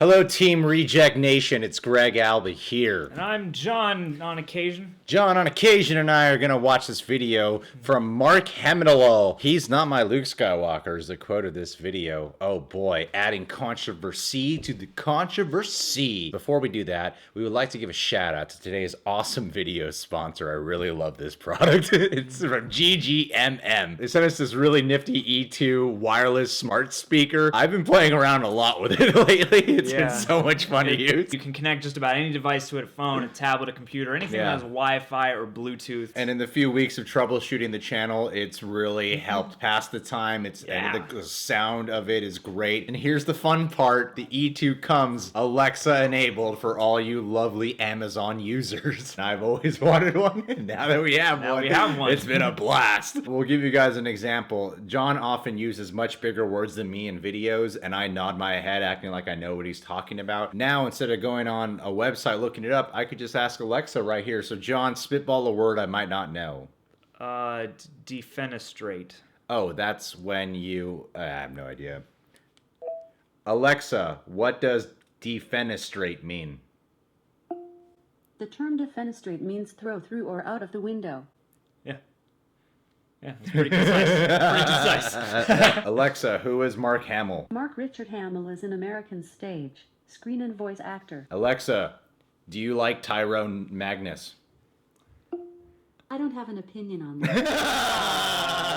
Hello, Team Reject Nation. It's Greg Alba here. And I'm John on occasion. John on occasion and I are going to watch this video from Mark Hamill. He's not my Luke Skywalker is the quote of this video. Oh boy, adding controversy to the controversy. Before we do that, we would like to give a shout out to today's awesome video sponsor. I really love this product. It's from GGMM. They sent us this really nifty E2 wireless smart speaker. I've been playing around a lot with it lately. It's been so much fun to use. You can connect just about any device to it, a phone, a tablet, a computer, anything that has Wi-Fi or Bluetooth. And in the few weeks of troubleshooting the channel, it's really helped pass the time. And the sound of it is great. And here's the fun part. The E2 comes Alexa enabled for all you lovely Amazon users. And I've always wanted one. And now that we have one, it's been a blast. We'll give you guys an example. John often uses much bigger words than me in videos, and I nod my head acting like I know what he's talking about. Now, instead of going on a website looking it up, I could just ask Alexa right here. So John, spitball a word I might not know. Defenestrate. Oh, that's when you... I have no idea. Alexa, what does defenestrate mean? The term defenestrate means throw through or out of the window. Yeah, it's pretty concise. Alexa, who is Mark Hamill? Mark Richard Hamill is an American stage, screen and voice actor. Alexa, do you like Tyrone Magnus? I don't have an opinion on that.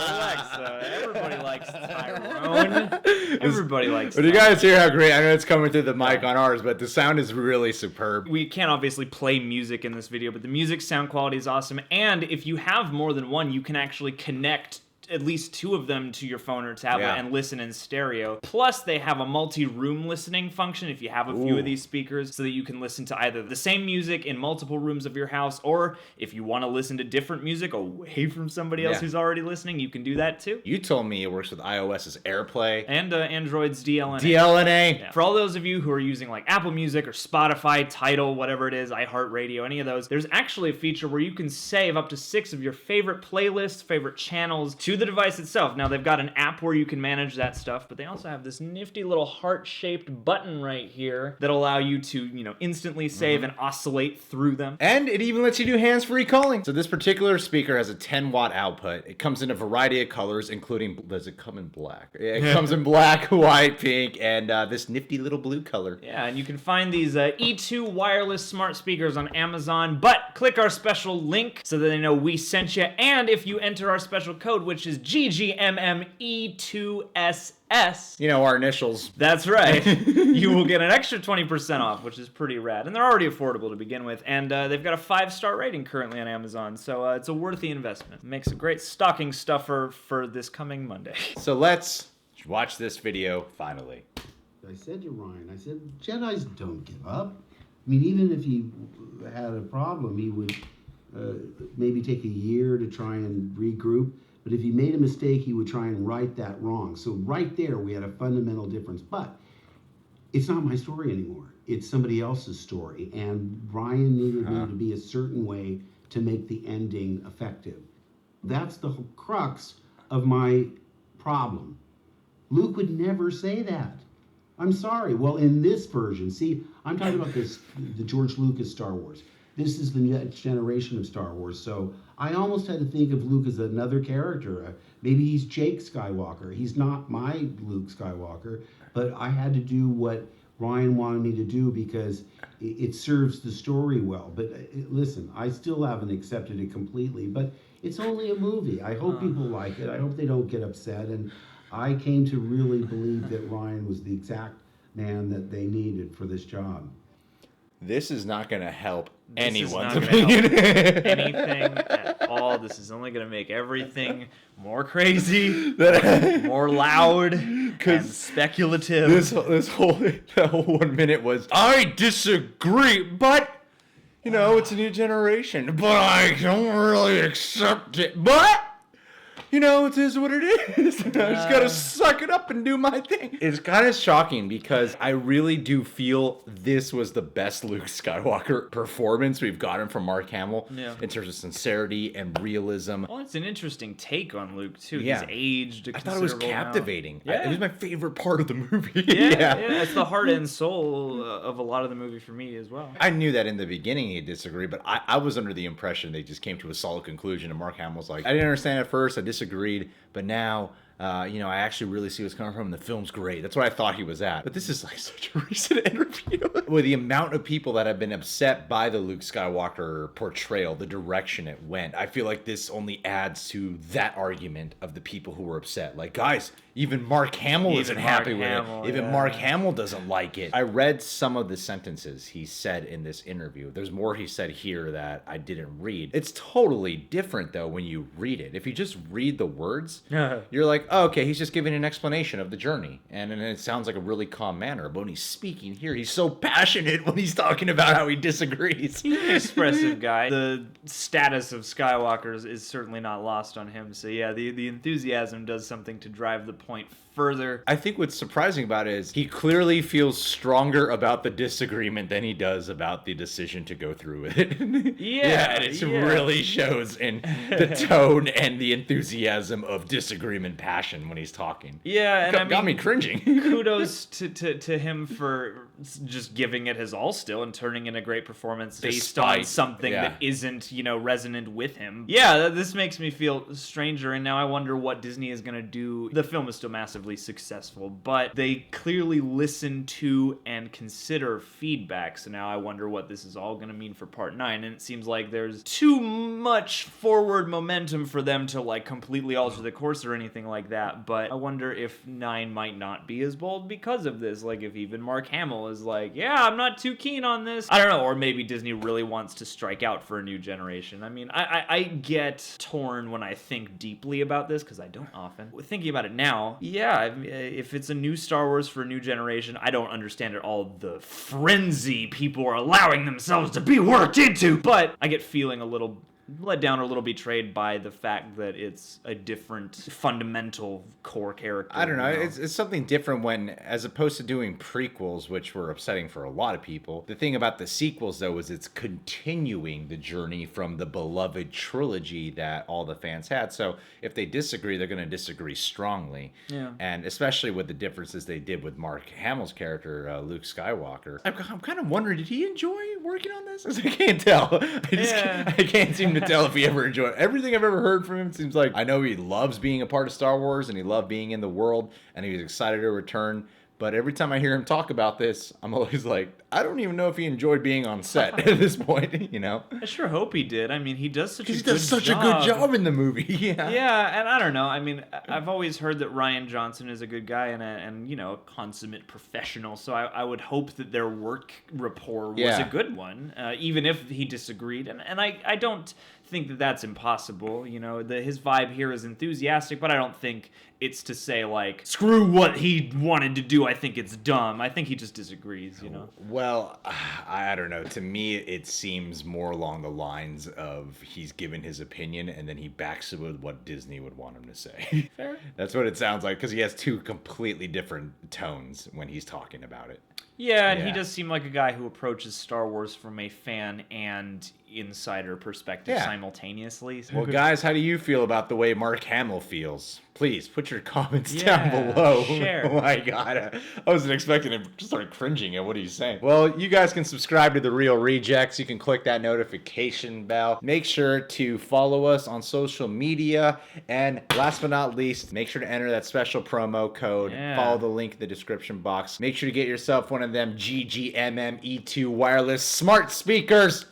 Alexa, everybody likes Tyrone. Everybody likes But you guys hear how great, I know it's coming through the mic on ours, but the sound is really superb. We can't obviously play music in this video, but the music sound quality is awesome. And if you have more than one, you can actually connect at least two of them to your phone or tablet and listen in stereo. Plus, they have a multi-room listening function if you have a few of these speakers, so that you can listen to either the same music in multiple rooms of your house, or if you want to listen to different music away from somebody else who's already listening, you can do that too. You told me it works with iOS's AirPlay. And Android's DLNA. DLNA. Yeah. For all those of you who are using like Apple Music or Spotify, Tidal, whatever it is, iHeartRadio, any of those, there's actually a feature where you can save up to 6 of your favorite playlists, favorite channels to the device itself. Now, they've got an app where you can manage that stuff, but they also have this nifty little heart-shaped button right here that'll allow you to, instantly save and oscillate through them. And it even lets you do hands-free calling. So this particular speaker has a 10-watt output. It comes in a variety of colors, including, does it come in black? It comes in black, white, pink, and this nifty little blue color. Yeah, and you can find these E2 wireless smart speakers on Amazon, but click our special link so that they know we sent you, and if you enter our special code, which is GGMME2SS. You know, our initials. That's right. You will get an extra 20% off, which is pretty rad. And they're already affordable to begin with. And they've got a 5-star rating currently on Amazon. So it's a worthy investment. It makes a great stocking stuffer for this coming Monday. So let's watch this video finally. I said to Ryan, I said, Jedis don't give up. I mean, even if he had a problem, he would maybe take a year to try and regroup. But if he made a mistake, he would try and right that wrong. So right there, we had a fundamental difference. But it's not my story anymore. It's somebody else's story. And Ryan needed me to be a certain way to make the ending effective. That's the whole crux of my problem. Luke would never say that. I'm sorry. Well, in this version, see, I'm talking about the George Lucas Star Wars. This is the next generation of Star Wars, so I almost had to think of Luke as another character. Maybe he's Jake Skywalker. He's not my Luke Skywalker, but I had to do what Ryan wanted me to do because it serves the story well. But listen, I still haven't accepted it completely, but it's only a movie. I hope people like it. I hope they don't get upset, and I came to really believe that Ryan was the exact man that they needed for this job. This is not going to help anyone's opinion. Anything at all. This is only going to make everything more crazy, more loud, and speculative. That whole 1 minute was, I disagree, but, it's a new generation, but I don't really accept it, but... you know, it is what it is. I just gotta suck it up and do my thing. It's kind of shocking because I really do feel this was the best Luke Skywalker performance we've gotten from Mark Hamill in terms of sincerity and realism. Well, it's an interesting take on Luke, too. Yeah. He's aged a I thought it was considerable captivating. amount. It was my favorite part of the movie. Yeah, it's the heart and soul of a lot of the movie for me as well. I knew that in the beginning he'd disagree, but I was under the impression they just came to a solid conclusion, and Mark Hamill's like, I didn't understand at first, I disagreed, but now, you know, I actually really see what's coming from, and the film's great. That's what I thought he was at. But this is like such a recent interview. With the amount of people that have been upset by the Luke Skywalker portrayal, the direction it went, I feel like this only adds to that argument of the people who were upset. Like, guys, even Mark Hamill isn't happy with it. Even Mark Hamill doesn't like it. I read some of the sentences he said in this interview. There's more he said here that I didn't read. It's totally different, though, when you read it. If you just read the words, you're like, oh, okay, he's just giving an explanation of the journey. And it sounds like a really calm manner. But when he's speaking here, he's so passionate when he's talking about how he disagrees. He's an expressive guy. The status of Skywalker is certainly not lost on him. So yeah, the enthusiasm does something to drive the point further. I think what's surprising about it is he clearly feels stronger about the disagreement than he does about the decision to go through with it. And it really shows in the tone and the enthusiasm of disagreement passion when he's talking. Yeah, and got me cringing. Kudos to him for just giving it his all still and turning in a great performance based on something that isn't, you know, resonant with him. Yeah, this makes me feel stranger, and now I wonder what Disney is going to do. The film is still massively successful, but they clearly listen to and consider feedback, so now I wonder what this is all going to mean for Part 9, and it seems like there's too much forward momentum for them to, like, completely alter the course or anything like that, but I wonder if 9 might not be as bold because of this, like if even Mark Hamill is like, yeah, I'm not too keen on this. I don't know, or maybe Disney really wants to strike out for a new generation. I mean, I get torn when I think deeply about this, because I don't often. Thinking about it now, yeah, if it's a new Star Wars for a new generation, I don't understand at all the frenzy people are allowing themselves to be worked into, but I get feeling a little let down or a little betrayed by the fact that it's a different fundamental core character. I don't know. It's something different when, as opposed to doing prequels, which were upsetting for a lot of people. The thing about the sequels, though, is it's continuing the journey from the beloved trilogy that all the fans had. So if they disagree, they're going to disagree strongly. Yeah. And especially with the differences they did with Mark Hamill's character, Luke Skywalker. I'm kind of wondering, did he enjoy working on this? I can't tell. I can't seem to tell if he ever enjoyed it. Everything I've ever heard from him seems like, I know he loves being a part of Star Wars and he loved being in the world and he was excited to return. But every time I hear him talk about this, I'm always like, I don't even know if he enjoyed being on set at this point, you know? I sure hope he did. I mean, he does such a good job in the movie. Yeah, and I don't know. I mean, I've always heard that Rian Johnson is a good guy and you know, a consummate professional. So I would hope that their work rapport was a good one, even if he disagreed. And I don't think that that's impossible. You know, his vibe here is enthusiastic, but I don't think it's to say, like, screw what he wanted to do, I think it's dumb. I think he just disagrees, you know? Well, I don't know. To me, it seems more along the lines of he's given his opinion and then he backs it with what Disney would want him to say. Fair. That's what it sounds like, because he has two completely different tones when he's talking about it. Yeah, and he does seem like a guy who approaches Star Wars from a fan and insider perspective simultaneously. Well, guys, how do you feel about the way Mark Hamill feels? Please put your comments down below. Share. Oh my god, I wasn't expecting him to start cringing at what he's saying. Well, you guys can subscribe to The Real Rejects. You can click that notification bell. Make sure to follow us on social media. And last but not least, make sure to enter that special promo code. Follow the link in the description box. Make sure to get yourself one of them GGMM E2 wireless smart speakers.